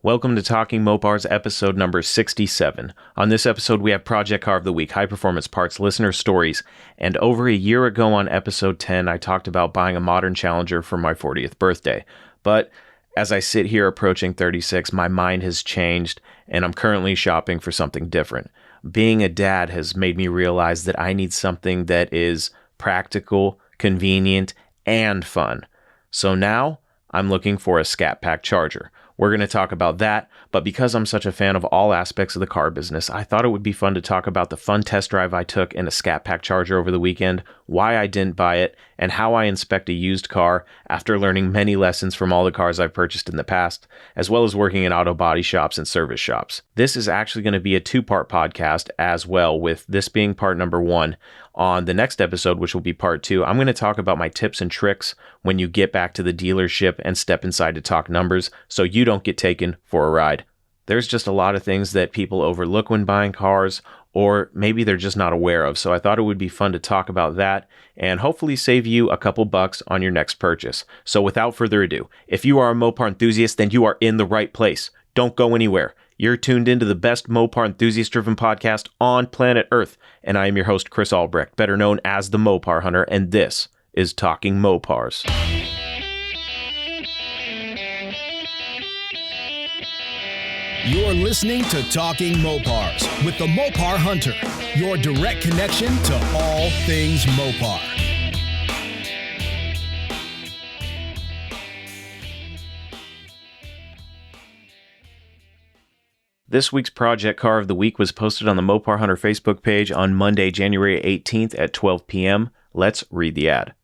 Welcome to Talking Mopars, episode number 67. On this episode, we have Project Car of the Week, high performance parts, listener stories, and over a year ago on episode 10, I talked about buying a modern Challenger for my 40th birthday. But as I sit here approaching 36, my mind has changed, and I'm currently shopping for something different. Being a dad has made me realize that I need something that is practical, convenient, and fun. So now, I'm looking for a Scat Pack Charger. We're going to talk about that, but because I'm such a fan of all aspects of the car business, I thought it would be fun to talk about the fun test drive I took in a Scat Pack Charger over the weekend, why I didn't buy it, and how I inspect a used car after learning many lessons from all the cars I've purchased in the past, as well as working in auto body shops and service shops. This is actually going to be a two-part podcast as well, with this being part number 1. On the next episode, which will be part 2, I'm going to talk about my tips and tricks when you get back to the dealership and step inside to talk numbers so you don't get taken for a ride. There's just a lot of things that people overlook when buying cars, or maybe they're just not aware of. So I thought it would be fun to talk about that and hopefully save you a couple bucks on your next purchase. So without further ado, if you are a Mopar enthusiast, then you are in the right place. Don't go anywhere. You're tuned into the best Mopar enthusiast-driven podcast on planet Earth, and I am your host, Chris Albrecht, better known as the Mopar Hunter, and this is Talking Mopars. You're listening to Talking Mopars with the Mopar Hunter, your direct connection to all things Mopar. This week's Project Car of the Week was posted on the Mopar Hunter Facebook page on Monday, January 18th at 12 p.m. Let's read the ad.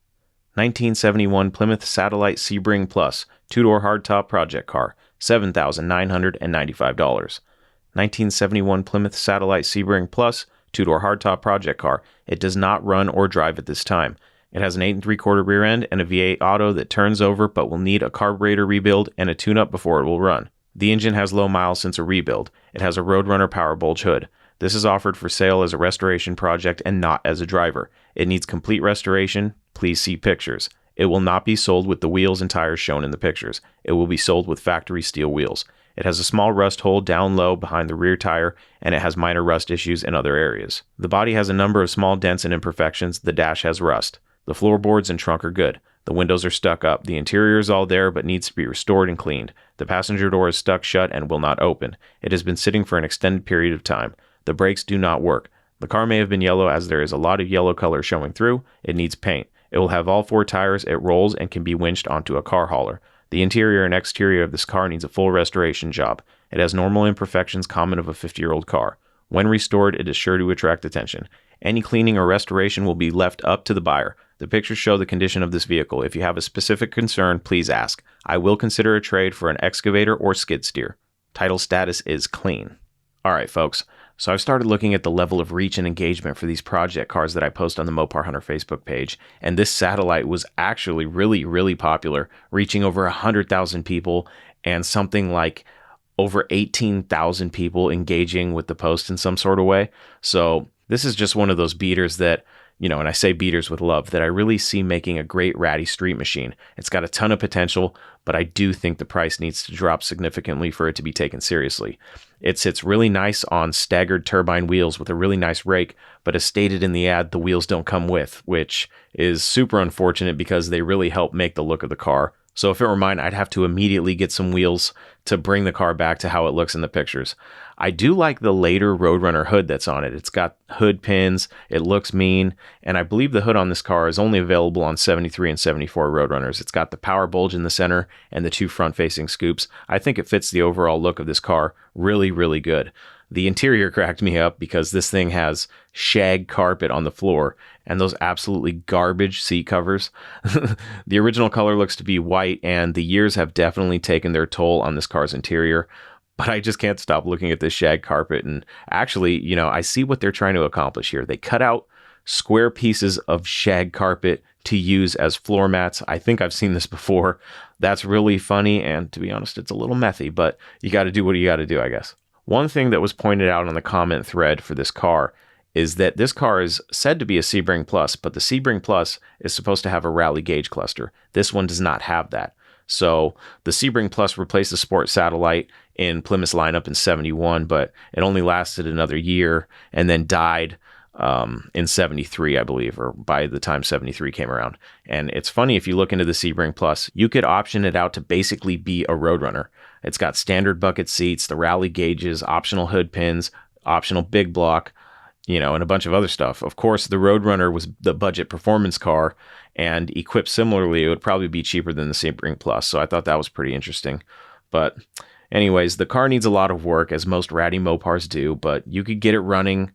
1971 Plymouth Satellite Sebring Plus, two-door hardtop project car, $7,995. 1971 Plymouth Satellite Sebring Plus, two-door hardtop project car. It does not run or drive at this time. It has an 8 3/4 rear end and a V8 auto that turns over but will need a carburetor rebuild and a tune-up before it will run. The engine has low miles since a rebuild. It has a Roadrunner power bulge hood. This is offered for sale as a restoration project and not as a driver. It needs complete restoration. Please see pictures. It will not be sold with the wheels and tires shown in the pictures. It will be sold with factory steel wheels. It has a small rust hole down low behind the rear tire, and it has minor rust issues in other areas. The body has a number of small dents and imperfections. The dash has rust. The floorboards and trunk are good. The windows are stuck up. The interior is all there but needs to be restored and cleaned. The passenger door is stuck shut and will not open. It has been sitting for an extended period of time. The brakes do not work. The car may have been yellow as there is a lot of yellow color showing through. It needs paint. It will have all 4 tires. It rolls and can be winched onto a car hauler. The interior and exterior of this car needs a full restoration job. It has normal imperfections common of a 50-year-old car. When restored, it is sure to attract attention. Any cleaning or restoration will be left up to the buyer. The pictures show the condition of this vehicle. If you have a specific concern, please ask. I will consider a trade for an excavator or skid steer. Title status is clean. All right, folks. So I've started looking at the level of reach and engagement for these project cars that I post on the Mopar Hunter Facebook page, and this Satellite was actually really popular, reaching over 100,000 people and something like over 18,000 people engaging with the post in some sort of way. So this is just one of those beaters that, and I say beaters with love, that I really see making a great ratty street machine. It's got a ton of potential, but I do think the price needs to drop significantly for it to be taken seriously. It sits really nice on staggered turbine wheels with a really nice rake, but as stated in the ad, the wheels don't come with, which is super unfortunate because they really help make the look of the car. So if it were mine, I'd have to immediately get some wheels to bring the car back to how it looks in the pictures. I do like the later Roadrunner hood that's on it. It's got hood pins, it looks mean, and I believe the hood on this car is only available on 73 and 74 Roadrunners. It's got the power bulge in the center and the 2 front-facing scoops. I think it fits the overall look of this car really good. The interior cracked me up because this thing has shag carpet on the floor and those absolutely garbage seat covers. The original color looks to be white, and the years have definitely taken their toll on this car's interior. But I just can't stop looking at this shag carpet. And actually, I see what they're trying to accomplish here. They cut out square pieces of shag carpet to use as floor mats. I think I've seen this before. That's really funny. And to be honest, it's a little methy, but you got to do what you got to do, I guess. One thing that was pointed out on the comment thread for this car is that this car is said to be a Sebring Plus, but the Sebring Plus is supposed to have a rally gauge cluster. This one does not have that. So the Sebring Plus replaced the Sport Satellite in Plymouth's lineup in 71, but it only lasted another year and then died in 73, I believe, or by the time 73 came around. And it's funny, if you look into the Sebring Plus, you could option it out to basically be a Roadrunner. It's got standard bucket seats, the rally gauges, optional hood pins, optional big block, and a bunch of other stuff. Of course, the Roadrunner was the budget performance car, and equipped similarly, it would probably be cheaper than the Sebring Plus. So I thought that was pretty interesting. But anyways, the car needs a lot of work, as most ratty Mopars do, but you could get it running,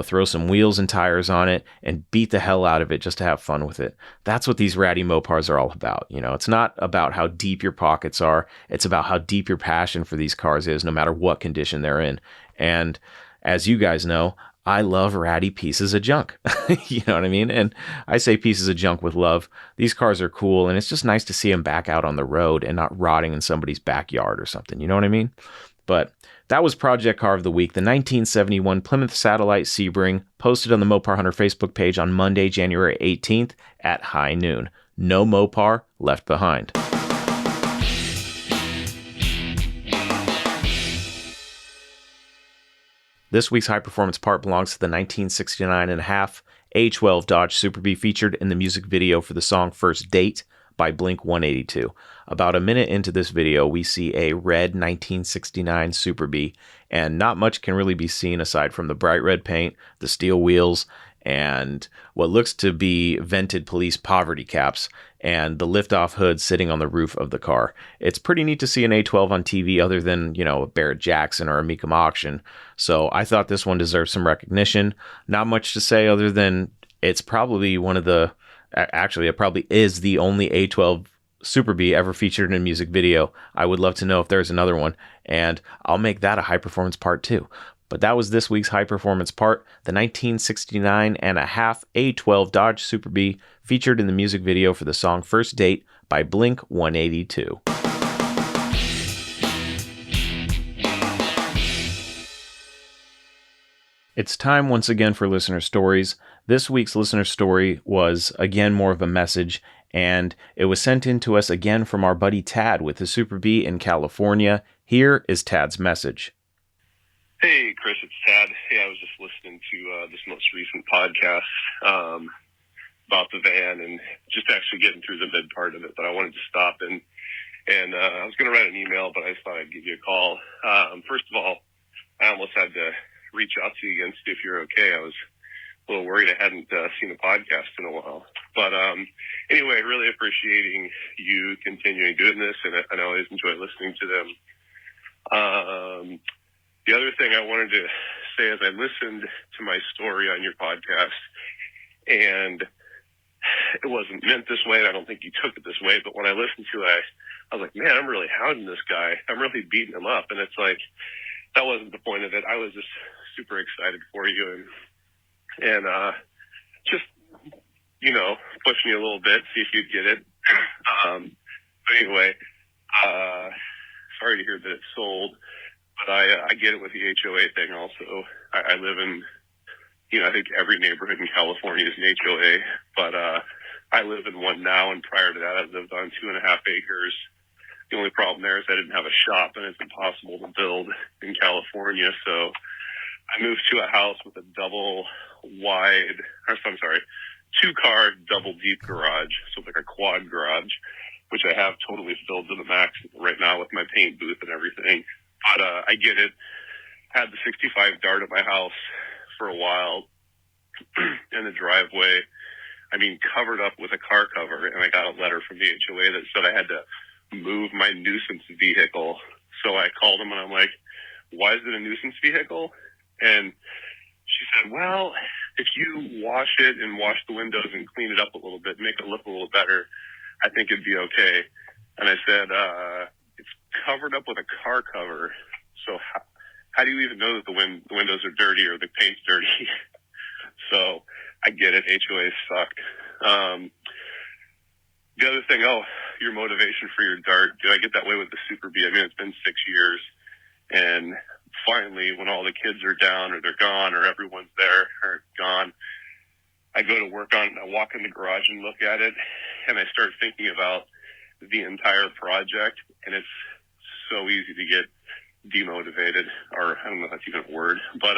throw some wheels and tires on it and beat the hell out of it just to have fun with it. That's what these ratty Mopars are all about. It's not about how deep your pockets are. It's about how deep your passion for these cars is, no matter what condition they're in. And as you guys know, I love ratty pieces of junk. You know what I mean? And I say pieces of junk with love. These cars are cool, and it's just nice to see them back out on the road and not rotting in somebody's backyard or something. You know what I mean? But that was Project Car of the Week, the 1971 Plymouth Satellite Sebring, posted on the Mopar Hunter Facebook page on Monday, January 18th at high noon. No Mopar left behind. This week's high performance part belongs to the 1969.5 A12 Dodge Super Bee featured in the music video for the song First Date by Blink-182. About a minute into this video, we see a red 1969 Super Bee, and not much can really be seen aside from the bright red paint, the steel wheels, and what looks to be vented police poverty caps, and the lift-off hood sitting on the roof of the car. It's pretty neat to see an A12 on TV other than, a Barrett Jackson or a Mecum auction. So I thought this one deserves some recognition. Not much to say other than it's probably it probably is the only A12 Super Bee ever featured in a music video. I would love to know if there's another one, and I'll make that a high performance part too. But that was this week's high performance part, the 1969.5 A12 Dodge Super Bee featured in the music video for the song First Date by Blink-182. It's time once again for listener stories. This week's listener story was again more of a message, and it was sent in to us again from our buddy Tad with the Super Bee in California. Here is Tad's message. Hey, Chris, it's Tad. Hey, I was just listening to this most recent podcast about the van and just actually getting through the mid part of it, but I wanted to stop and I was going to write an email, but I just thought I'd give you a call. First of all, I almost had to reach out to you again, see if you're okay. I was a little worried I hadn't seen a podcast in a while. But anyway, really appreciating you continuing doing this, and I always enjoy listening to them. The other thing I wanted to say is I listened to my story on your podcast, and it wasn't meant this way, and I don't think you took it this way, but when I listened to it, I was like, man, I'm really hounding this guy. I'm really beating him up. And it's like, that wasn't the point of it. I was just super excited for you and just, pushing you a little bit, see if you'd get it. But anyway, sorry to hear that it's sold. But I get it with the HOA thing also. I live in, I think every neighborhood in California is an HOA, but I live in one now, and prior to that I lived on 2.5 acres. The only problem there is I didn't have a shop, and it's impossible to build in California, so I moved to a house with a two-car double deep garage, so like a quad garage, which I have totally filled to the max right now with my paint booth and everything. But I get it. Had the 65 Dart at my house for a while in the driveway. Covered up with a car cover, and I got a letter from the HOA that said I had to move my nuisance vehicle. So I called them, and I'm like, why is it a nuisance vehicle? And she said, well, if you wash it and wash the windows and clean it up a little bit, make it look a little better, I think it'd be okay. And I said, it's covered up with a car cover, so how do you even know that the windows are dirty or the paint's dirty? So I get it. HOAs suck. The other thing, your motivation for your Dart. Did I get that way with the Super Bee? It's been 6 years, and finally, when all the kids are down or they're gone or everyone's there or gone, I go to work on it. I walk in the garage and look at it, and I start thinking about, the entire project, and it's so easy to get demotivated, or I don't know if that's even a word, but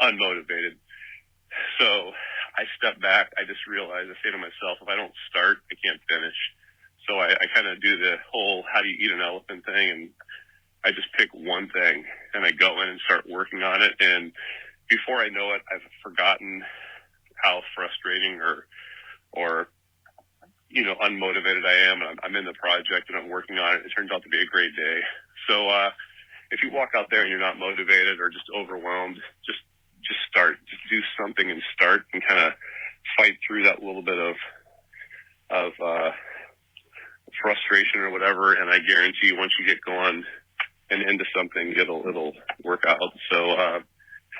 unmotivated. So I step back. I just realize, I say to myself, if I don't start, I can't finish. So I kind of do the whole how do you eat an elephant thing, and I just pick one thing, and I go in and start working on it. And before I know it, I've forgotten how frustrating or unmotivated I am. I'm in the project and I'm working on it. It turns out to be a great day. So if you walk out there and you're not motivated or just overwhelmed, just start. Just do something and start, and kind of fight through that little bit of frustration or whatever. And I guarantee you, once you get going and into something, it'll work out. So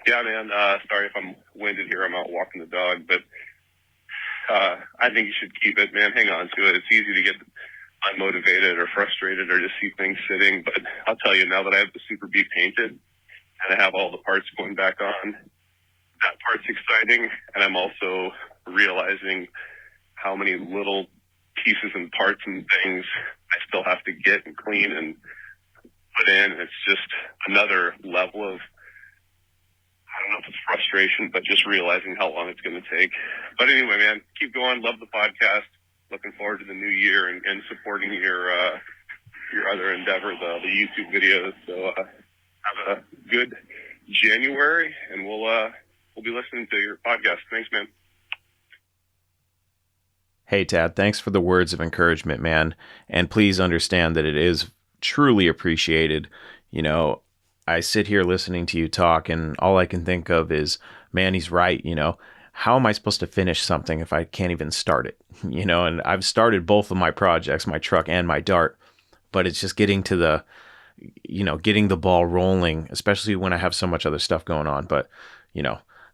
yeah, man. Sorry if I'm winded here. I'm out walking the dog, but I think you should keep it, man. Hang on to it. It's easy to get unmotivated or frustrated or just see things sitting. But I'll tell you, now that I have the Super B painted and I have all the parts going back on, that part's exciting. And I'm also realizing how many little pieces and parts and things I still have to get and clean and put in. It's just another level of, I don't know if it's frustration, but just realizing how long it's going to take. But anyway, man, keep going. Love the podcast. Looking forward to the new year and supporting your other endeavor, the YouTube videos. So have a good January, and we'll be listening to your podcast. Thanks, man. Hey, Tad, thanks for the words of encouragement, man. And please understand that it is truly appreciated. I sit here listening to you talk, and all I can think of is, man, he's right. How am I supposed to finish something if I can't even start it? And I've started both of my projects, my truck and my Dart, but it's just getting to getting the ball rolling, especially when I have so much other stuff going on. But,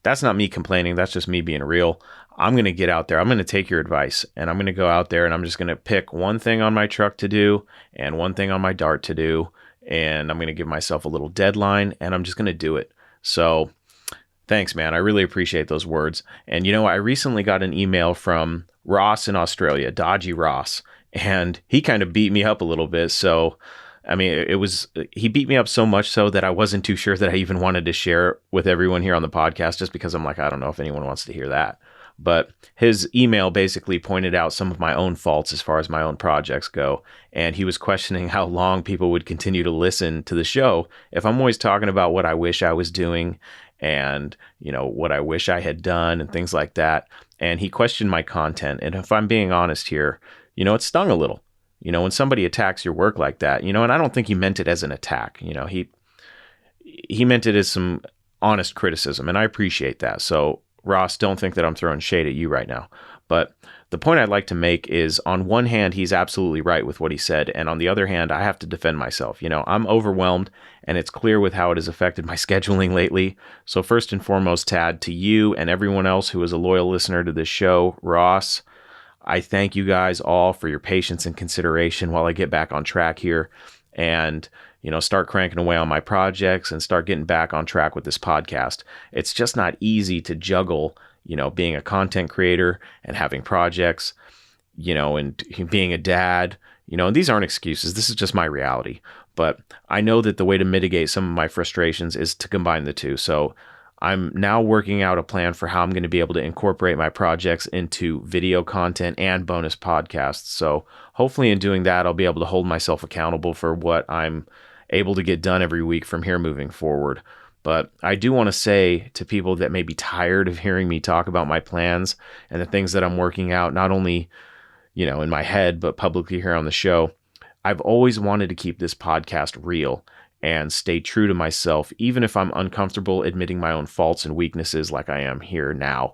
that's not me complaining. That's just me being real. I'm going to get out there. I'm going to take your advice, and I'm going to go out there, and I'm just going to pick one thing on my truck to do and one thing on my Dart to do. And I'm going to give myself a little deadline, and I'm just going to do it. So thanks, man. I really appreciate those words. And, I recently got an email from Ross in Australia, Dodgy Ross, and he kind of beat me up a little bit. So, he beat me up so much so that I wasn't too sure that I even wanted to share it with everyone here on the podcast, just because I'm like, I don't know if anyone wants to hear that. But his email basically pointed out some of my own faults as far as my own projects go. And he was questioning how long people would continue to listen to the show if I'm always talking about what I wish I was doing and, what I wish I had done and things like that. And he questioned my content. And if I'm being honest here, it stung a little. When somebody attacks your work like that, and I don't think he meant it as an attack. He meant it as some honest criticism, and I appreciate that. So Ross, don't think that I'm throwing shade at you right now. But the point I'd like to make is, on one hand, he's absolutely right with what he said. And on the other hand, I have to defend myself. I'm overwhelmed, and it's clear with how it has affected my scheduling lately. So first and foremost, Tad, to you and everyone else who is a loyal listener to this show, Ross, I thank you guys all for your patience and consideration while I get back on track here and, start cranking away on my projects and start getting back on track with this podcast. It's just not easy to juggle, being a content creator and having projects, and being a dad, and these aren't excuses. This is just my reality. But I know that the way to mitigate some of my frustrations is to combine the two. So I'm now working out a plan for how I'm going to be able to incorporate my projects into video content and bonus podcasts. So hopefully in doing that, I'll be able to hold myself accountable for what I'm able to get done every week from here moving forward. But I do want to say to people that may be tired of hearing me talk about my plans and the things that I'm working out, not only, in my head, but publicly here on the show, I've always wanted to keep this podcast real and stay true to myself, even if I'm uncomfortable admitting my own faults and weaknesses like I am here now.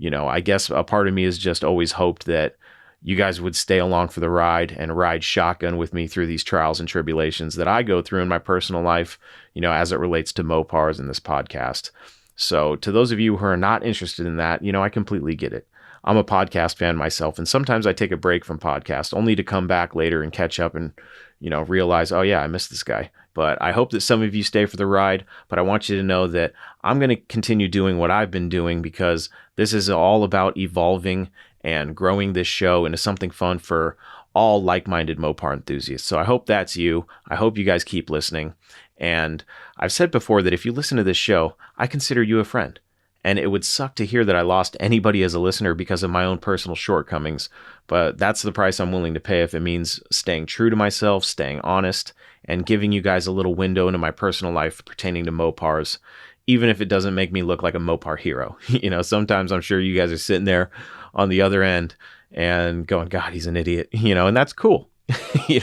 I guess a part of me has just always hoped that you guys would stay along for the ride and ride shotgun with me through these trials and tribulations that I go through in my personal life, as it relates to Mopars and this podcast. So to those of you who are not interested in that, I completely get it. I'm a podcast fan myself, and sometimes I take a break from podcasts only to come back later and catch up and, realize, oh yeah, I missed this guy. But I hope that some of you stay for the ride. But I want you to know that I'm going to continue doing what I've been doing, because this is all about evolving and growing this show into something fun for all like-minded Mopar enthusiasts. So I hope that's you. I hope you guys keep listening. And I've said before that if you listen to this show, I consider you a friend. And it would suck to hear that I lost anybody as a listener because of my own personal shortcomings. But that's the price I'm willing to pay if it means staying true to myself, staying honest, and giving you guys a little window into my personal life pertaining to Mopars, even if it doesn't make me look like a Mopar hero. Sometimes I'm sure you guys are sitting there on the other end and going, God, he's an idiot, and that's cool.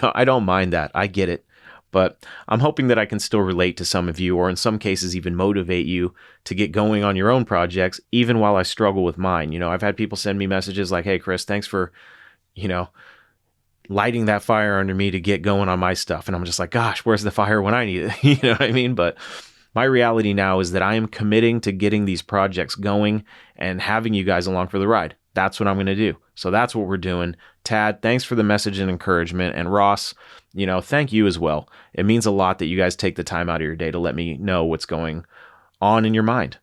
I don't mind that. I get it. But I'm hoping that I can still relate to some of you, or in some cases even motivate you to get going on your own projects, even while I struggle with mine. I've had people send me messages like, hey, Chris, thanks for, lighting that fire under me to get going on my stuff. And I'm just like, gosh, where's the fire when I need it? You know what I mean? But my reality now is that I am committing to getting these projects going and having you guys along for the ride. That's what I'm going to do. So that's what we're doing. Tad, thanks for the message and encouragement. And Ross, thank you as well. It means a lot that you guys take the time out of your day to let me know what's going on in your mind.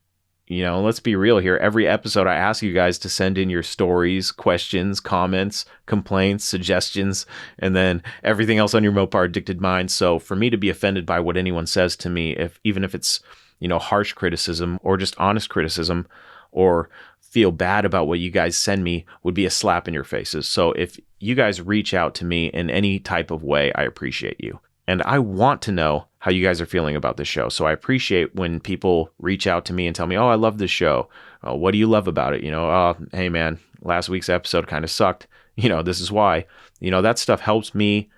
Let's be real here. Every episode, I ask you guys to send in your stories, questions, comments, complaints, suggestions, and then everything else on your Mopar addicted mind. So for me to be offended by what anyone says to me, even if it's, harsh criticism or just honest criticism, or feel bad about what you guys send me, would be a slap in your faces. So if you guys reach out to me in any type of way, I appreciate you. And I want to know how you guys are feeling about this show. So I appreciate when people reach out to me and tell me, oh, I love this show. What do you love about it? Oh, hey man, last week's episode kind of sucked. This is why. That stuff helps me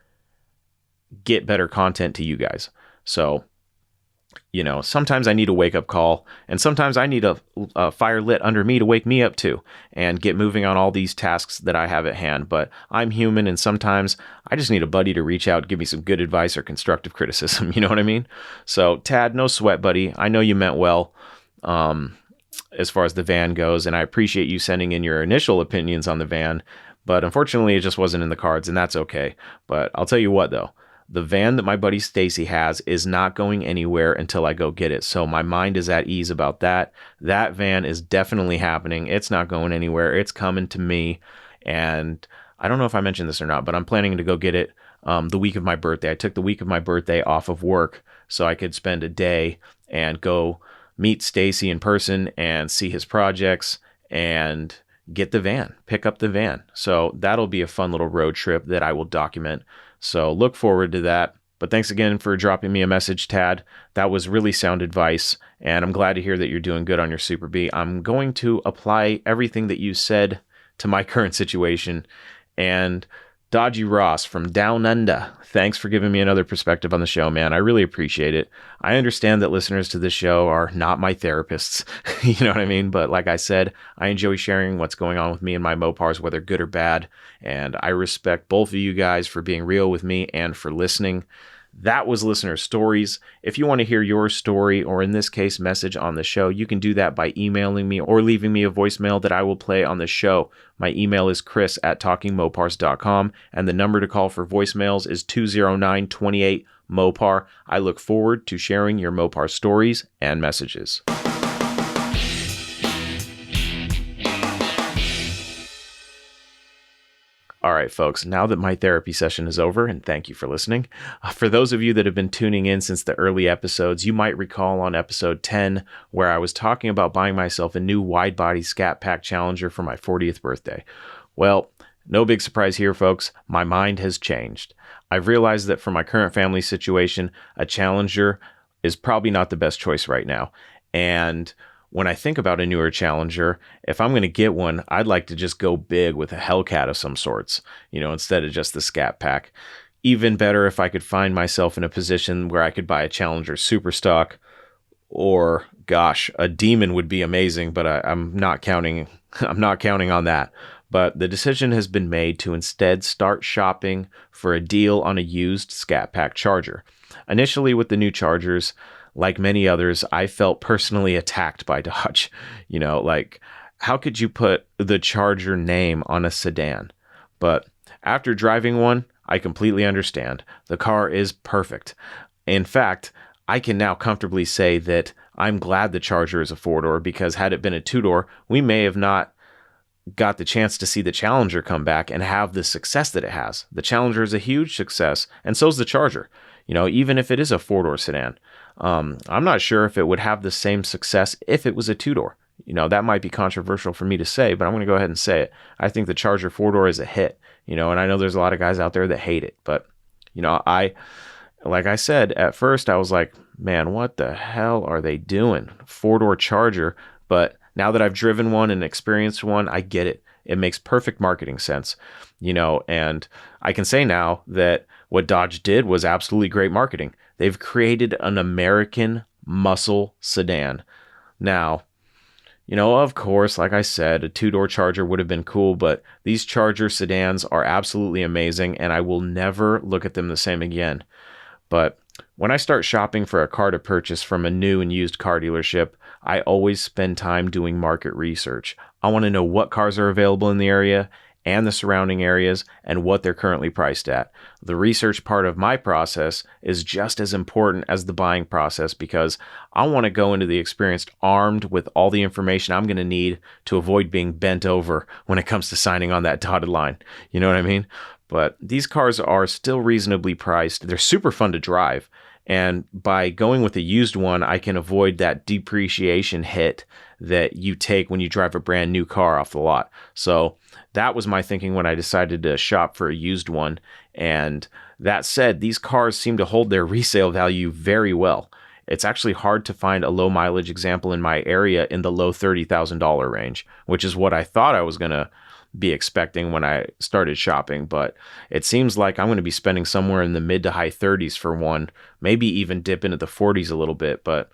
get better content to you guys. So sometimes I need a wake-up call, and sometimes I need a fire lit under me to wake me up too and get moving on all these tasks that I have at hand. But I'm human, and sometimes I just need a buddy to reach out, give me some good advice or constructive criticism. You know what I mean? So Tad, no sweat, buddy. I know you meant well as far as the van goes, and I appreciate you sending in your initial opinions on the van. But unfortunately, it just wasn't in the cards, and that's okay. But I'll tell you what, though. The van that my buddy Stacy has is not going anywhere until I go get it. So my mind is at ease about that. That van is definitely happening. It's not going anywhere. It's coming to me. And I don't know if I mentioned this or not, but I'm planning to go get it the week of my birthday. I took the week of my birthday off of work so I could spend a day and go meet Stacy in person and see his projects and get the van, pick up the van. So that'll be a fun little road trip that I will document. So look forward to that. But thanks again for dropping me a message, Tad. That was really sound advice, and I'm glad to hear that you're doing good on your Super B. I'm going to apply everything that you said to my current situation. And Dodgy Ross from Down Under, thanks for giving me another perspective on the show, man. I really appreciate it. I understand that listeners to this show are not my therapists, you know what I mean? But like I said, I enjoy sharing what's going on with me and my Mopars, whether good or bad. And I respect both of you guys for being real with me and for listening. That was Listener Stories. If you want to hear your story, or in this case, message on the show, you can do that by emailing me or leaving me a voicemail that I will play on the show. My email is chris@talkingmopars.com, and the number to call for voicemails is 209-28-MOPAR. I look forward to sharing your Mopar stories and messages. All right, folks, now that my therapy session is over, and thank you for listening. For those of you that have been tuning in since the early episodes, you might recall on episode 10 where I was talking about buying myself a new wide-body Scat Pack Challenger for my 40th birthday. Well, no big surprise here, folks. My mind has changed. I've realized that for my current family situation, a Challenger is probably not the best choice right now. And when I think about a newer Challenger, if I'm going to get one, I'd like to just go big with a Hellcat of some sorts, instead of just the Scat Pack. Even better if I could find myself in a position where I could buy a Challenger Super Stock, or gosh, a Demon would be amazing, but I'm not counting on that. But the decision has been made to instead start shopping for a deal on a used Scat Pack Charger. Initially with the new Chargers, like many others, I felt personally attacked by Dodge. How could you put the Charger name on a sedan? But after driving one, I completely understand. The car is perfect. In fact, I can now comfortably say that I'm glad the Charger is a four-door, because had it been a two-door, we may have not got the chance to see the Challenger come back and have the success that it has. The Challenger is a huge success, and so is the Charger. Even if it is a four-door sedan, I'm not sure if it would have the same success if it was a two-door. That might be controversial for me to say, but I'm going to go ahead and say it. I think the Charger four-door is a hit, and I know there's a lot of guys out there that hate it, but, like I said, at first I was like, man, what the hell are they doing? Four-door Charger. But now that I've driven one and experienced one, I get it. It makes perfect marketing sense, and I can say now that what Dodge did was absolutely great marketing. They've created an American muscle sedan. Now, of course, like I said, a two-door Charger would have been cool, but these Charger sedans are absolutely amazing, and I will never look at them the same again. But when I start shopping for a car to purchase from a new and used car dealership, I always spend time doing market research. I want to know what cars are available in the area and the surrounding areas and what they're currently priced at. The research part of my process is just as important as the buying process because I want to go into the experience armed with all the information I'm going to need to avoid being bent over when it comes to signing on that dotted line. You know what I mean? But these cars are still reasonably priced. They're super fun to drive. And by going with a used one, I can avoid that depreciation hit that you take when you drive a brand new car off the lot. So that was my thinking when I decided to shop for a used one. And that said, these cars seem to hold their resale value very well. It's actually hard to find a low mileage example in my area in the low $30,000 range, which is what I thought I was going to be expecting when I started shopping, but it seems like I'm going to be spending somewhere in the mid to high 30s for one, maybe even dip into the 40s a little bit, but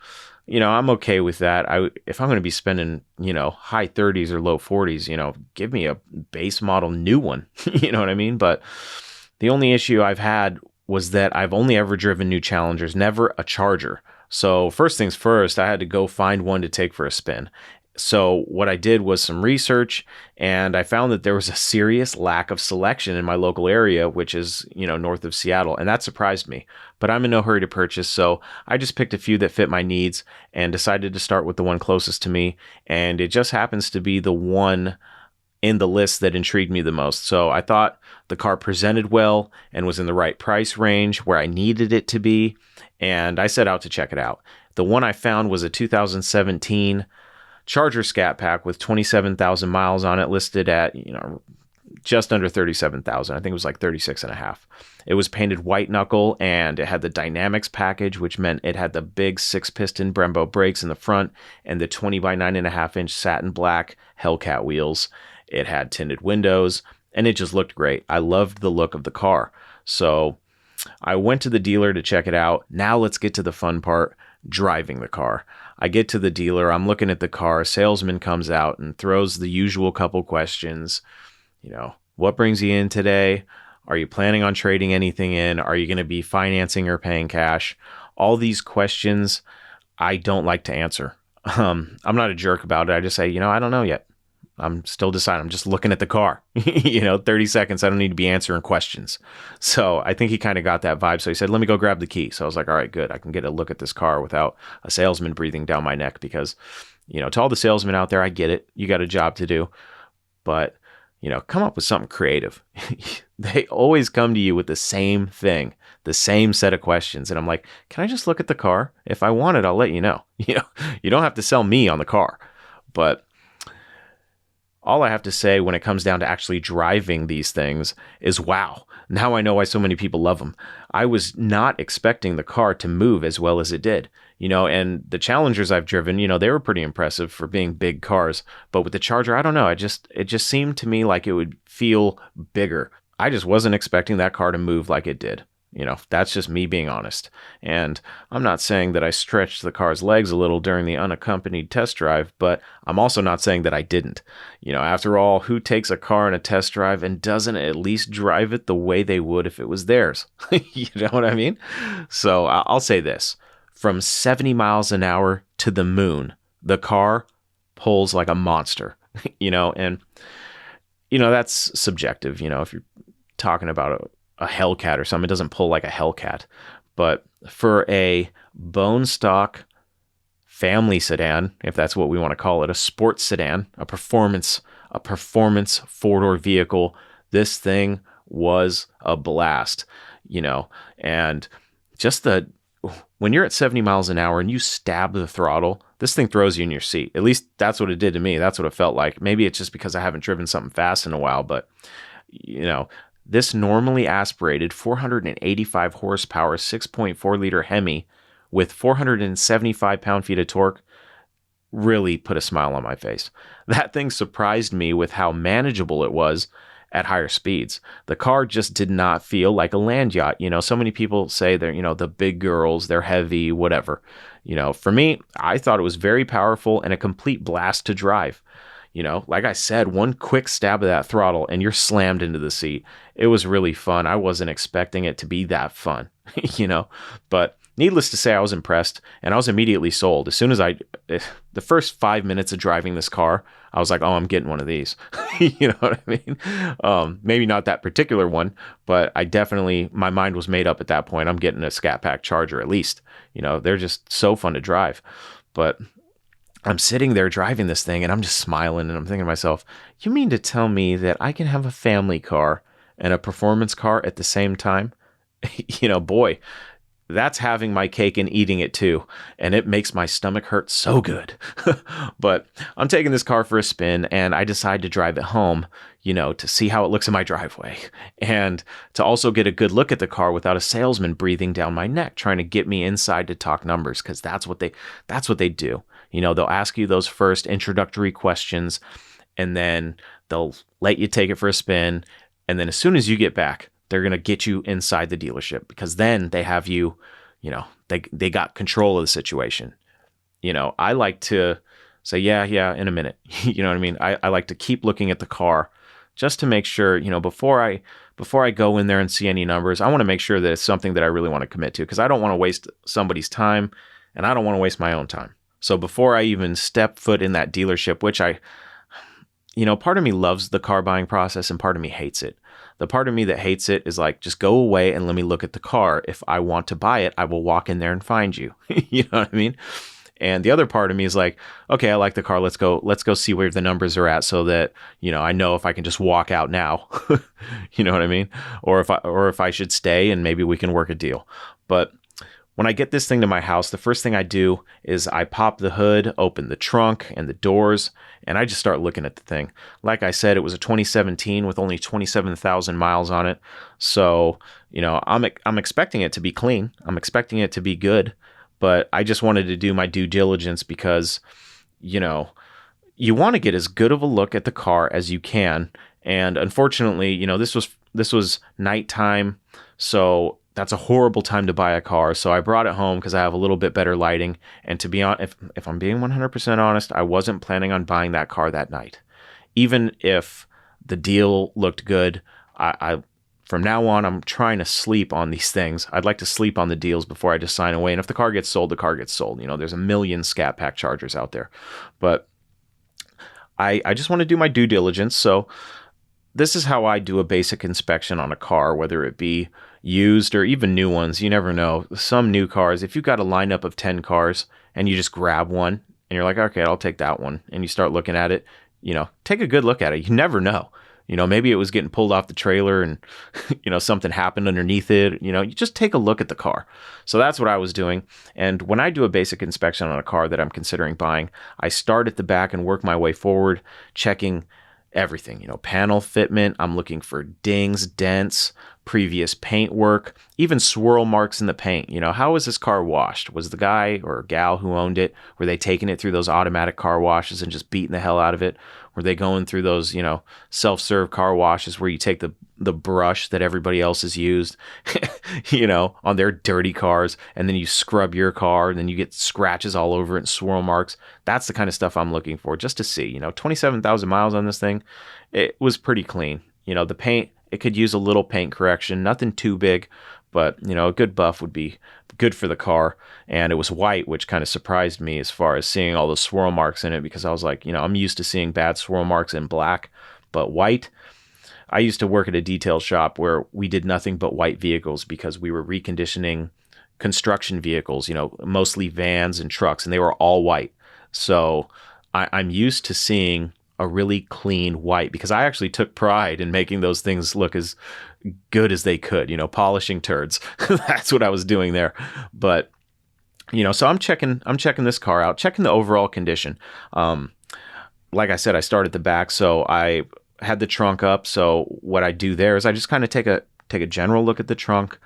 I'm okay with that. If I'm going to be spending, high 30s or low 40s, give me a base model new one, you know what I mean? But the only issue I've had was that I've only ever driven new Challengers, never a Charger. So first things first, I had to go find one to take for a spin. So what I did was some research, and I found that there was a serious lack of selection in my local area, which is, north of Seattle, and that surprised me. But I'm in no hurry to purchase, so I just picked a few that fit my needs and decided to start with the one closest to me, and it just happens to be the one in the list that intrigued me the most. So I thought the car presented well and was in the right price range where I needed it to be, and I set out to check it out. The one I found was a 2017 Charger Scat Pack with 27,000 miles on it, listed at, just under 37,000. I think it was like 36.5. It was painted white knuckle, and it had the Dynamics package, which meant it had the big 6-piston Brembo brakes in the front and the 20 by 9.5-inch satin black Hellcat wheels. It had tinted windows, and it just looked great. I loved the look of the car. So I went to the dealer to check it out. Now let's get to the fun part, driving the car. I get to the dealer, I'm looking at the car, salesman comes out and throws the usual couple questions. What brings you in today? Are you planning on trading anything in? Are you going to be financing or paying cash? All these questions I don't like to answer. I'm not a jerk about it. I just say, I don't know yet. I'm still deciding. I'm just looking at the car. 30 seconds. I don't need to be answering questions. So I think he kind of got that vibe. So he said, let me go grab the key. So I was like, all right, good. I can get a look at this car without a salesman breathing down my neck because, to all the salesmen out there, I get it. You got a job to do. But, come up with something creative. They always come to you with the same thing, the same set of questions. And I'm like, can I just look at the car? If I want it, I'll let you know. You don't have to sell me on the car. But all I have to say when it comes down to actually driving these things is, wow, now I know why so many people love them. I was not expecting the car to move as well as it did, and the Challengers I've driven, they were pretty impressive for being big cars. But with the Charger, I don't know. It just seemed to me like it would feel bigger. I just wasn't expecting that car to move like it did. That's just me being honest. And I'm not saying that I stretched the car's legs a little during the unaccompanied test drive, but I'm also not saying that I didn't. After all, who takes a car in a test drive and doesn't at least drive it the way they would if it was theirs? You know what I mean? So I'll say this. From 70 miles an hour to the moon, the car pulls like a monster, and, that's subjective. If you're talking about a Hellcat or something, it doesn't pull like a Hellcat. But for a bone stock family sedan, if that's what we want to call it, a sports sedan, a performance a performance four-door vehicle. This thing was a blast, and just when you're at 70 miles an hour and you stab the throttle, this thing throws you in your seat. At least that's what it did to me. That's what it felt like. Maybe it's just because I haven't driven something fast in a while, but this normally aspirated 485 horsepower, 6.4 liter Hemi with 475 pound-feet of torque really put a smile on my face. That thing surprised me with how manageable it was at higher speeds. The car just did not feel like a land yacht. So many people say they're, the big girls, they're heavy, whatever. For me, I thought it was very powerful and a complete blast to drive. Like I said, one quick stab of that throttle and you're slammed into the seat. It was really fun. I wasn't expecting it to be that fun, but needless to say, I was impressed and I was immediately sold. As soon as the first 5 minutes of driving this car, I was like, oh, I'm getting one of these. You know what I mean? Maybe not that particular one, but my mind was made up at that point. I'm getting a Scat Pack Charger at least. They're just so fun to drive. But I'm sitting there driving this thing and I'm just smiling and I'm thinking to myself, you mean to tell me that I can have a family car and a performance car at the same time? Boy, that's having my cake and eating it too. And it makes my stomach hurt so good. But I'm taking this car for a spin and I decide to drive it home, to see how it looks in my driveway and to also get a good look at the car without a salesman breathing down my neck, trying to get me inside to talk numbers. Cause that's what they do. They'll ask you those first introductory questions and then they'll let you take it for a spin. And then as soon as you get back, they're going to get you inside the dealership because then they have you, they got control of the situation. I like to say, yeah, in a minute. You know what I mean? I like to keep looking at the car just to make sure, before I go in there and see any numbers, I want to make sure that it's something that I really want to commit to because I don't want to waste somebody's time and I don't want to waste my own time. So before I even step foot in that dealership, which part of me loves the car buying process and part of me hates it. The part of me that hates it is like, just go away and let me look at the car. If I want to buy it, I will walk in there and find you. You know what I mean? And the other part of me is like, okay, I like the car. Let's go see where the numbers are at so that, I know if I can just walk out now. You know what I mean? Or if I should stay and maybe we can work a deal. But when I get this thing to my house, the first thing I do is I pop the hood, open the trunk and the doors, and I just start looking at the thing. Like I said, it was a 2017 with only 27,000 miles on it. So, I'm expecting it to be clean. I'm expecting it to be good, but I just wanted to do my due diligence because, you want to get as good of a look at the car as you can. And unfortunately, this was nighttime, so that's a horrible time to buy a car. So I brought it home because I have a little bit better lighting. And to be honest, if I'm being 100% honest, I wasn't planning on buying that car that night. Even if the deal looked good, I from now on, I'm trying to sleep on these things. I'd like to sleep on the deals before I just sign away. And if the car gets sold, the car gets sold. There's a million Scat Pack Chargers out there. But I just want to do my due diligence. So this is how I do a basic inspection on a car, whether it be used or even new ones. You never know. Some new cars, if you've got a lineup of 10 cars and you just grab one and you're like, okay, I'll take that one. And you start looking at it, take a good look at it. You never know. Maybe it was getting pulled off the trailer and, something happened underneath it. You just take a look at the car. So that's what I was doing. And when I do a basic inspection on a car that I'm considering buying, I start at the back and work my way forward, checking everything, panel fitment. I'm looking for dings, dents, previous paint work, even swirl marks in the paint. How was this car washed? Was the guy or gal who owned it, were they taking it through those automatic car washes and just beating the hell out of it? Were they going through those, self-serve car washes where you take the brush that everybody else has used, on their dirty cars, and then you scrub your car and then you get scratches all over it and swirl marks? That's the kind of stuff I'm looking for just to see. 27,000 miles on this thing. It was pretty clean. The paint, it could use a little paint correction, nothing too big, but a good buff would be good for the car. And it was white, which kind of surprised me as far as seeing all the swirl marks in it, because I was like, I'm used to seeing bad swirl marks in black, but white. I used to work at a detail shop where we did nothing but white vehicles because we were reconditioning construction vehicles, mostly vans and trucks, and they were all white. So I'm used to seeing a really clean white, because I actually took pride in making those things look as good as they could, polishing turds. That's what I was doing there. But, so I'm checking this car out, checking the overall condition. Like I said, I start at the back, so I had the trunk up. So what I do there is I just kind of take a general look at the trunk.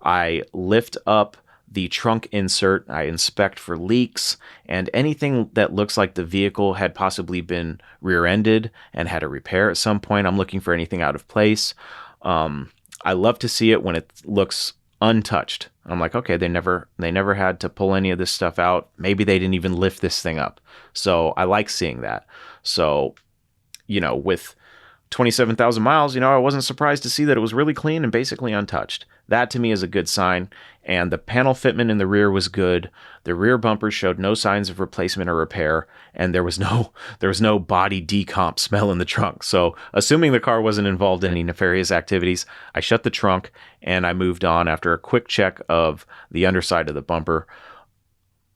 I lift up the trunk insert. I inspect for leaks and anything that looks like the vehicle had possibly been rear-ended and had a repair at some point. I'm looking for anything out of place. I love to see it when it looks untouched. I'm like, okay, they never had to pull any of this stuff out. Maybe they didn't even lift this thing up. So I like seeing that. So, with 27,000 miles, I wasn't surprised to see that it was really clean and basically untouched. That to me is a good sign. And the panel fitment in the rear was good. The rear bumper showed no signs of replacement or repair, and there was no body decomp smell in the trunk. So, assuming the car wasn't involved in any nefarious activities, I shut the trunk and I moved on after a quick check of the underside of the bumper.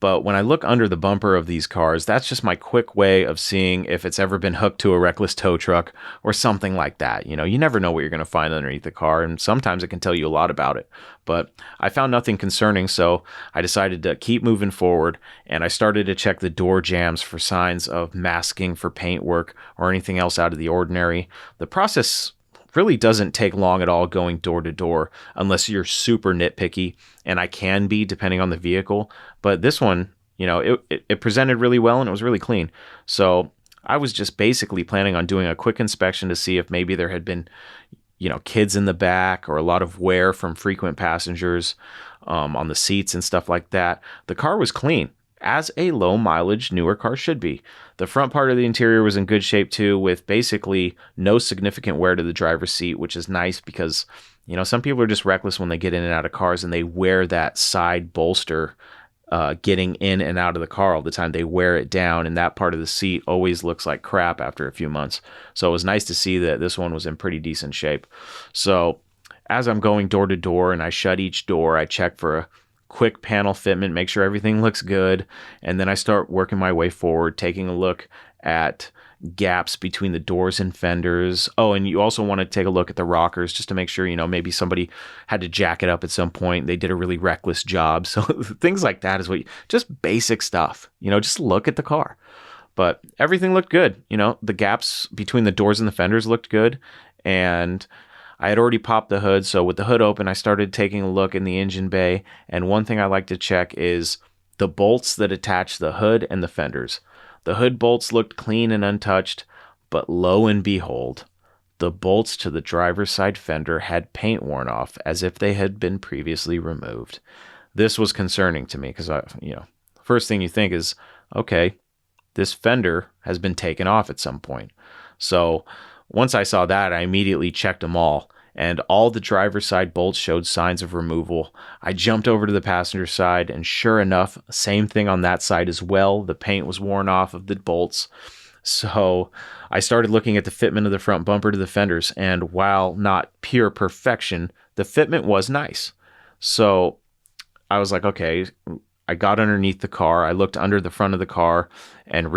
But when I look under the bumper of these cars, that's just my quick way of seeing if it's ever been hooked to a reckless tow truck or something like that. You never know what you're going to find underneath the car, and sometimes it can tell you a lot about it. But I found nothing concerning, so I decided to keep moving forward, and I started to check the door jambs for signs of masking for paintwork or anything else out of the ordinary. The process really doesn't take long at all going door to door unless you're super nitpicky, and I can be depending on the vehicle. But this one, it presented really well and it was really clean. So I was just basically planning on doing a quick inspection to see if maybe there had been, kids in the back or a lot of wear from frequent passengers on the seats and stuff like that. The car was clean, as a low mileage newer car should be. The front part of the interior was in good shape too, with basically no significant wear to the driver's seat, which is nice because, some people are just reckless when they get in and out of cars and they wear that side bolster getting in and out of the car all the time. They wear it down and that part of the seat always looks like crap after a few months. So it was nice to see that this one was in pretty decent shape. So as I'm going door to door and I shut each door, I check for a quick panel fitment, make sure everything looks good, and then I start working my way forward, taking a look at gaps between the doors and fenders. Oh, and you also want to take a look at the rockers just to make sure, maybe somebody had to jack it up at some point. They did a really reckless job. So things like that is just basic stuff, just look at the car. But everything looked good. The gaps between the doors and the fenders looked good, and I had already popped the hood, so with the hood open, I started taking a look in the engine bay, and one thing I like to check is the bolts that attach the hood and the fenders. The hood bolts looked clean and untouched, but lo and behold, the bolts to the driver's side fender had paint worn off as if they had been previously removed. This was concerning to me because, first thing you think is, okay, this fender has been taken off at some point. So once I saw that, I immediately checked them all, and all the driver's side bolts showed signs of removal. I jumped over to the passenger side, and sure enough, same thing on that side as well. The paint was worn off of the bolts. So I started looking at the fitment of the front bumper to the fenders, and while not pure perfection, the fitment was nice. So I was like, okay, I got underneath the car. I looked under the front of the car, and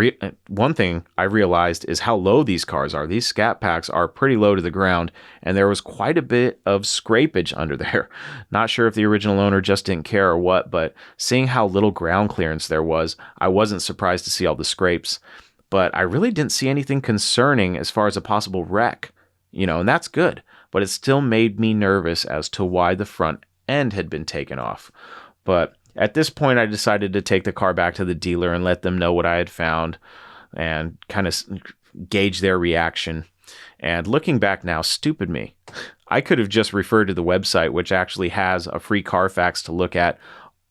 one thing I realized is how low these cars are. These Scat Packs are pretty low to the ground, and there was quite a bit of scrapage under there. Not sure if the original owner just didn't care or what, but seeing how little ground clearance there was, I wasn't surprised to see all the scrapes. But I really didn't see anything concerning as far as a possible wreck, and that's good. But it still made me nervous as to why the front end had been taken off. But at this point, I decided to take the car back to the dealer and let them know what I had found and kind of gauge their reaction. And looking back now, stupid me. I could have just referred to the website, which actually has a free Carfax to look at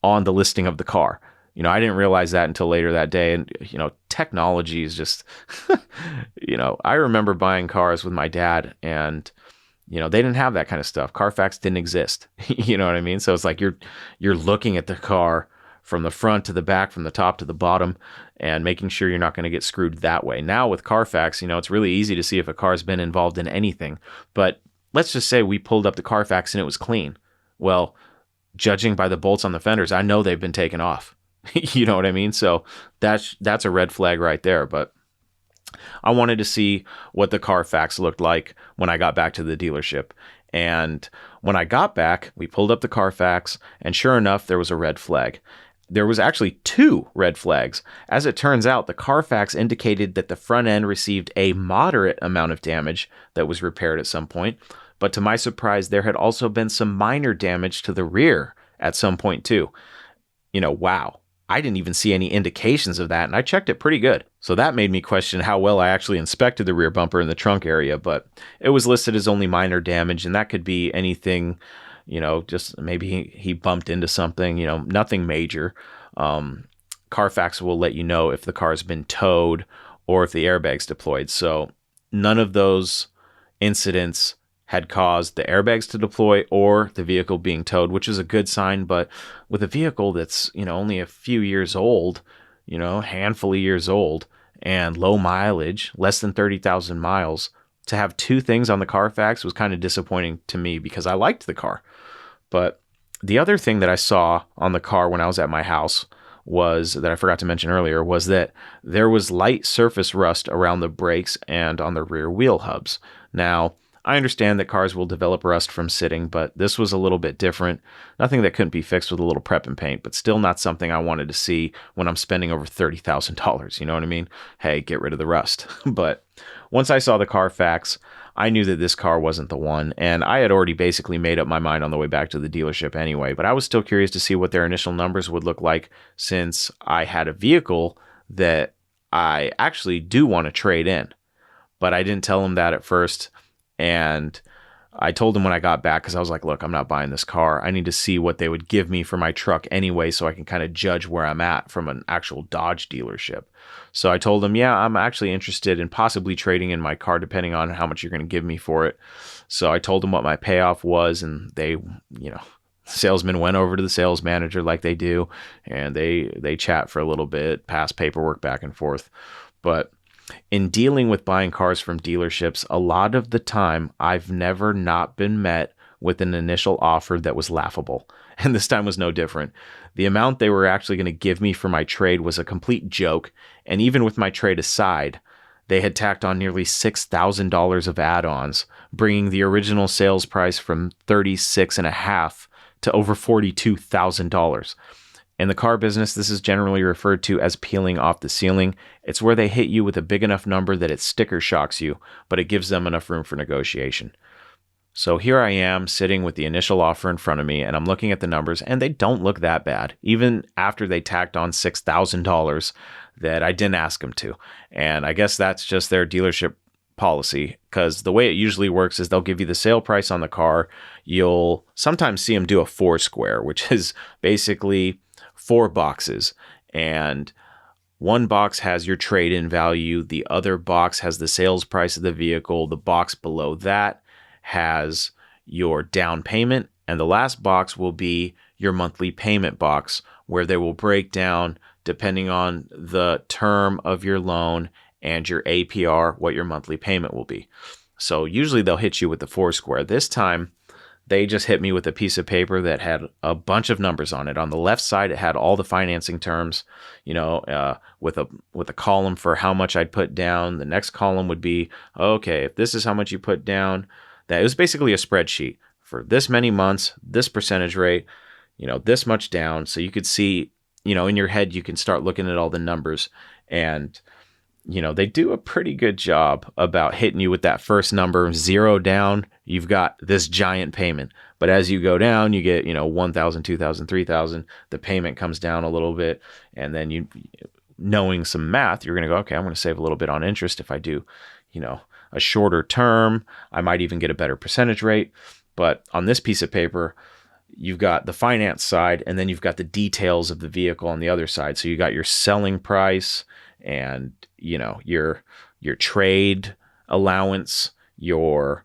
on the listing of the car. I didn't realize that until later that day. And, technology is just, I remember buying cars with my dad and, they didn't have that kind of stuff. Carfax didn't exist. You know what I mean? So it's like you're looking at the car from the front to the back, from the top to the bottom, and making sure you're not going to get screwed that way. Now with Carfax, it's really easy to see if a car's been involved in anything. But let's just say we pulled up the Carfax and it was clean. Well, judging by the bolts on the fenders, I know they've been taken off. You know what I mean? So that's a red flag right there. But I wanted to see what the Carfax looked like when I got back to the dealership. And when I got back, we pulled up the Carfax, and sure enough, there was a red flag. There was actually 2 red flags. As it turns out, the Carfax indicated that the front end received a moderate amount of damage that was repaired at some point. But to my surprise, there had also been some minor damage to the rear at some point too. Wow. I didn't even see any indications of that, and I checked it pretty good. So that made me question how well I actually inspected the rear bumper in the trunk area, but it was listed as only minor damage, and that could be anything, just maybe he bumped into something, nothing major. Carfax will let you know if the car's been towed or if the airbag's deployed. So none of those incidents had caused the airbags to deploy or the vehicle being towed, which is a good sign. But with a vehicle that's, only a few years old, handful of years old and low mileage, less than 30,000 miles, to have 2 things on the Carfax was kind of disappointing to me because I liked the car. But the other thing that I saw on the car when I was at my house was that I forgot to mention earlier was that there was light surface rust around the brakes and on the rear wheel hubs. Now, I understand that cars will develop rust from sitting, but this was a little bit different. Nothing that couldn't be fixed with a little prep and paint, but still not something I wanted to see when I'm spending over $30,000. You know what I mean? Hey, get rid of the rust. But once I saw the Carfax, I knew that this car wasn't the one, and I had already basically made up my mind on the way back to the dealership anyway, but I was still curious to see what their initial numbers would look like since I had a vehicle that I actually do want to trade in. But I didn't tell them that at first. And I told them when I got back, because I was like, look, I'm not buying this car. I need to see what they would give me for my truck anyway, so I can kind of judge where I'm at from an actual Dodge dealership. So I told them, yeah, I'm actually interested in possibly trading in my car, depending on how much you're going to give me for it. So I told them what my payoff was, and they, salesman went over to the sales manager like they do, and they chat for a little bit, pass paperwork back and forth. But in dealing with buying cars from dealerships, a lot of the time, I've never not been met with an initial offer that was laughable. And this time was no different. The amount they were actually going to give me for my trade was a complete joke. And even with my trade aside, they had tacked on nearly $6,000 of add-ons, bringing the original sales price from $36,500 to over $42,000. In the car business, this is generally referred to as peeling off the ceiling. It's where they hit you with a big enough number that it sticker shocks you, but it gives them enough room for negotiation. So here I am sitting with the initial offer in front of me, and I'm looking at the numbers, and they don't look that bad, even after they tacked on $6,000 that I didn't ask them to. And I guess that's just their dealership policy, because the way it usually works is they'll give you the sale price on the car. You'll sometimes see them do a 4 square, which is basically 4 boxes, and one box has your trade-in value, the other box has the sales price of the vehicle, the box below that has your down payment, and the last box will be your monthly payment box, where they will break down, depending on the term of your loan and your APR, what your monthly payment will be. So usually they'll hit you with the 4 square. This time, they just hit me with a piece of paper that had a bunch of numbers on it. On the left side, it had all the financing terms, with a column for how much I'd put down. The next column would be, okay, if this is how much you put down, that it was basically a spreadsheet for this many months, this percentage rate, this much down. So you could see, in your head, you can start looking at all the numbers, and they do a pretty good job about hitting you with that first number, 0 down. You've got this giant payment. But as you go down, you get, 1,000, 2,000, 3,000. The payment comes down a little bit. And then knowing some math, you're going to go, okay, I'm going to save a little bit on interest. If I do, a shorter term, I might even get a better percentage rate. But on this piece of paper, you've got the finance side, and then you've got the details of the vehicle on the other side. So you got your selling price, and your trade allowance, your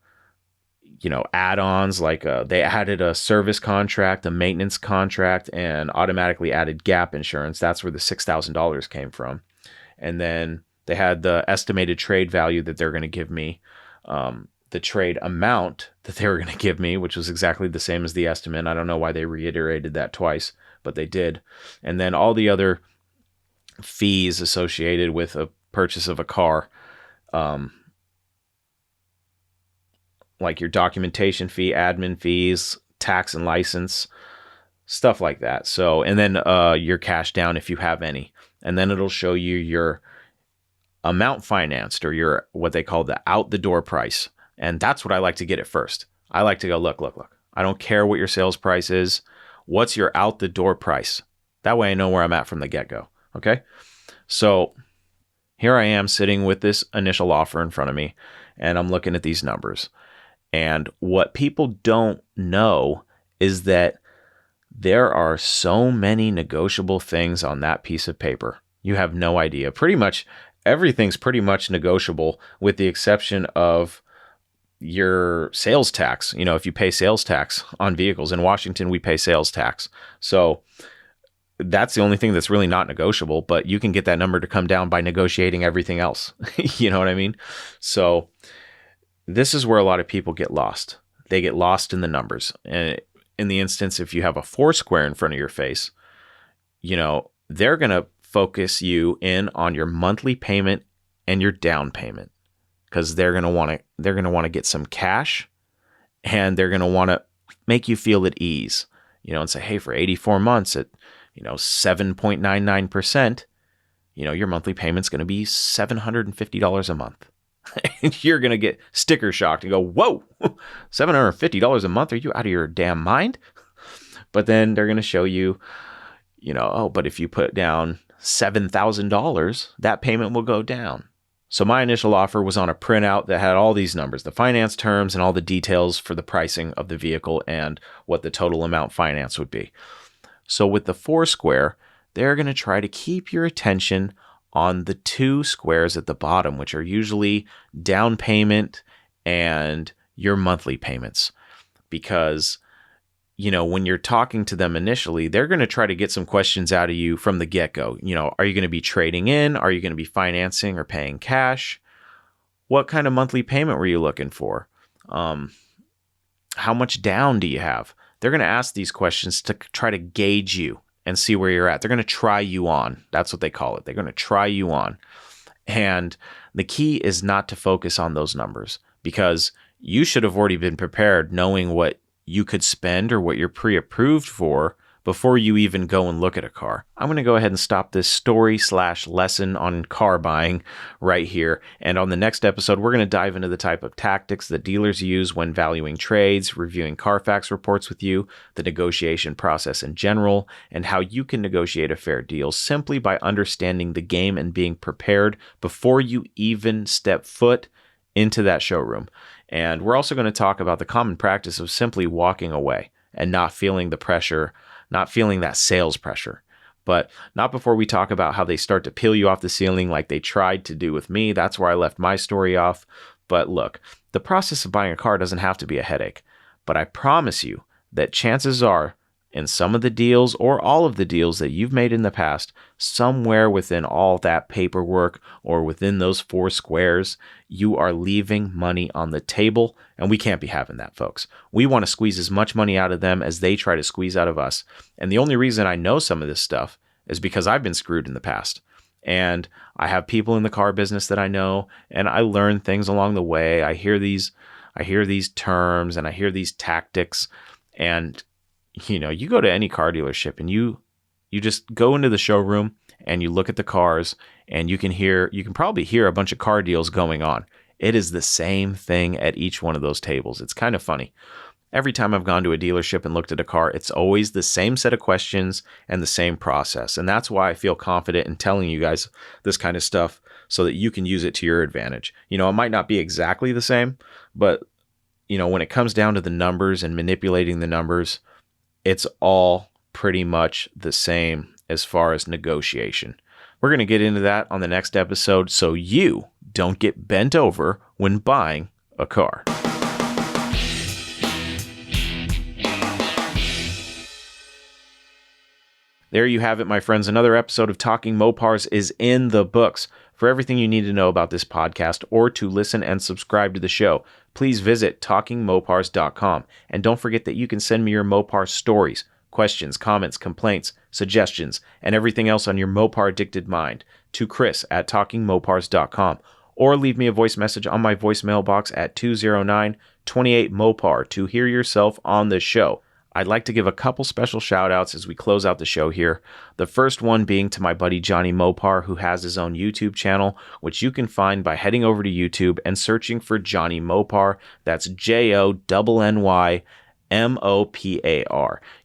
add-ons, like they added a service contract, a maintenance contract, and automatically added gap insurance. That's where the $6,000 came from. And then they had the estimated trade value that they're going to give me, the trade amount that they were going to give me, which was exactly the same as the estimate. I don't know why they reiterated that twice, but they did. And then all the other fees associated with a purchase of a car, like your documentation fee, admin fees, tax and license, stuff like that. So, and then your cash down if you have any. And then it'll show you your amount financed, or your what they call the out the door price. And that's what I like to get at first. I like to go, look. I don't care what your sales price is. What's your out the door price? That way I know where I'm at from the get-go. Okay. So here I am sitting with this initial offer in front of me, and I'm looking at these numbers. And what people don't know is that there are so many negotiable things on that piece of paper. You have no idea. Pretty much everything's pretty much negotiable, with the exception of your sales tax. You know, if you pay sales tax on vehicles in Washington, we pay sales tax. So that's the only thing that's really not negotiable, but you can get that number to come down by negotiating everything else. You know what I mean? So this is where a lot of people get lost. They get lost in the numbers. And in the instance, if you have a 4 square in front of your face, you know, they're going to focus you in on your monthly payment and your down payment, because they're going to want to get some cash, and they're going to want to make you feel at ease, you know, and say, hey, for 84 months at, you know, 7.99%, you know, your monthly payment's going to be $750 a month. And you're going to get sticker shocked and go, whoa, $750 a month? Are you out of your damn mind? But then they're going to show you, you know, oh, but if you put down $7,000, that payment will go down. So my initial offer was on a printout that had all these numbers, the finance terms and all the details for the pricing of the vehicle and what the total amount finance would be. So with the 4 square, they're going to try to keep your attention on the 2 squares at the bottom, which are usually down payment and your monthly payments. Because, you know, when you're talking to them initially, they're going to try to get some questions out of you from the get-go. You know, are you going to be trading in? Are you going to be financing or paying cash? What kind of monthly payment were you looking for? How much down do you have? They're going to ask these questions to try to gauge you and see where you're at. They're going to try you on. That's what they call it. They're going to try you on. And the key is not to focus on those numbers, because you should have already been prepared, knowing what you could spend or what you're pre-approved for before you even go and look at a car. I'm going to go ahead and stop this story/lesson on car buying right here. And on the next episode, we're going to dive into the type of tactics that dealers use when valuing trades, reviewing Carfax reports with you, the negotiation process in general, and how you can negotiate a fair deal simply by understanding the game and being prepared before you even step foot into that showroom. And we're also going to talk about the common practice of simply walking away and not feeling the pressure, not feeling that sales pressure. But not before we talk about how they start to peel you off the ceiling like they tried to do with me. That's where I left my story off. But look, the process of buying a car doesn't have to be a headache. But I promise you that chances are, in some of the deals or all of the deals that you've made in the past, somewhere within all that paperwork or within those 4 squares, you are leaving money on the table, and we can't be having that, folks. We want to squeeze as much money out of them as they try to squeeze out of us. And the only reason I know some of this stuff is because I've been screwed in the past. And I have people in the car business that I know, and I learn things along the way. I hear these terms and I hear these tactics, and you know, you go to any car dealership and you just go into the showroom and you look at the cars, and you can probably hear a bunch of car deals going on. It is the same thing at each one of those tables. It's kind of funny. Every time I've gone to a dealership and looked at a car, it's always the same set of questions and the same process. And that's why I feel confident in telling you guys this kind of stuff, so that you can use it to your advantage. You know, it might not be exactly the same, but you know, when it comes down to the numbers and manipulating the numbers, it's all pretty much the same as far as negotiation. We're going to get into that on the next episode, so you don't get bent over when buying a car. There you have it, my friends. Another episode of Talking Mopars is in the books. For everything you need to know about this podcast or to listen and subscribe to the show, please visit talkingmopars.com. And don't forget that you can send me your Mopar stories, questions, comments, complaints, suggestions, and everything else on your Mopar addicted mind to Chris at talkingmopars.com. or leave me a voice message on my voicemail box at 209-28-MOPAR to hear yourself on the show. I'd like to give a couple special shout outs as we close out the show here. The first one being to my buddy Johnny Mopar, who has his own YouTube channel, which you can find by heading over to YouTube and searching for Johnny Mopar. That's JONNYMOPAR.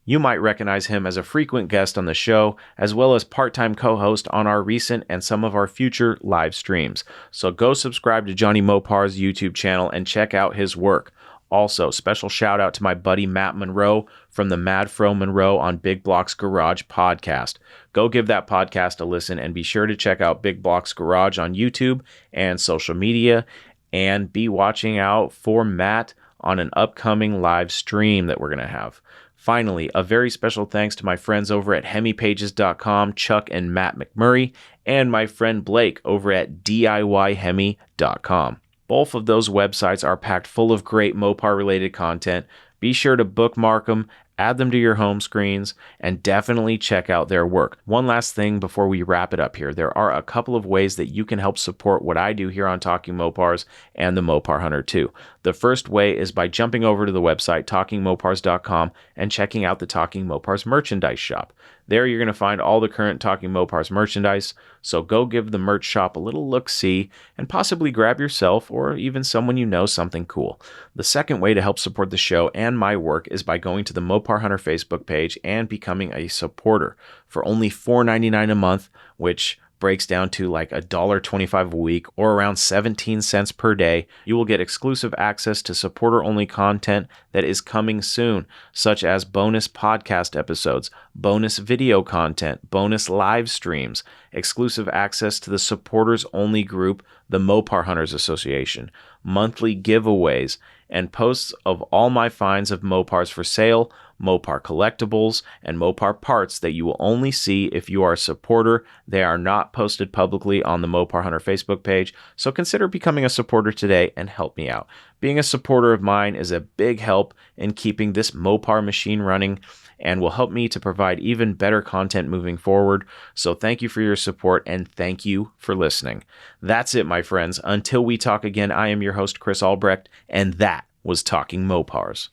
You might recognize him as a frequent guest on the show, as well as part-time co-host on our recent and some of our future live streams. So go subscribe to Johnny Mopar's YouTube channel and check out his work. Also, special shout out to my buddy Matt Monroe from the Mad Fro Monroe on Big Block's Garage podcast. Go give that podcast a listen and be sure to check out Big Block's Garage on YouTube and social media, and be watching out for Matt on an upcoming live stream that we're going to have. Finally, a very special thanks to my friends over at HemiPages.com, Chuck and Matt McMurray, and my friend Blake over at DIYHemi.com. Both of those websites are packed full of great Mopar-related content. Be sure to bookmark them, add them to your home screens, and definitely check out their work. One last thing before we wrap it up here. There are a couple of ways that you can help support what I do here on Talking Mopars and the Mopar Hunter too. The first way is by jumping over to the website, TalkingMopars.com, and checking out the Talking Mopars merchandise shop. There you're going to find all the current Talking Mopars merchandise, so go give the merch shop a little look-see and possibly grab yourself or even someone you know something cool. The second way to help support the show and my work is by going to the Mopar Hunter Facebook page and becoming a supporter. For only $4.99 a month, which breaks down to like $1.25 a week or around 17 cents per day, you will get exclusive access to supporter-only content that is coming soon, such as bonus podcast episodes, bonus video content, bonus live streams, exclusive access to the supporters-only group, the Mopar Hunters Association, monthly giveaways, and posts of all my finds of Mopars for sale, Mopar collectibles, and Mopar parts that you will only see if you are a supporter. They are not posted publicly on the Mopar Hunter Facebook page, so consider becoming a supporter today and help me out. Being a supporter of mine is a big help in keeping this Mopar machine running and will help me to provide even better content moving forward. So thank you for your support and thank you for listening. That's it, my friends. Until we talk again, I am your host, Chris Albrecht, and that was Talking Mopars.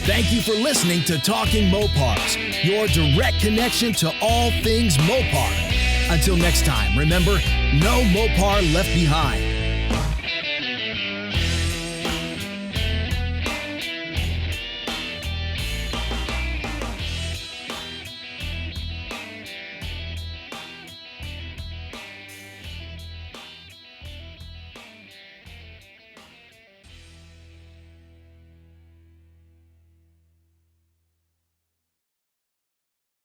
Thank you for listening to Talking Mopars, your direct connection to all things Mopar. Until next time, remember, no Mopar left behind.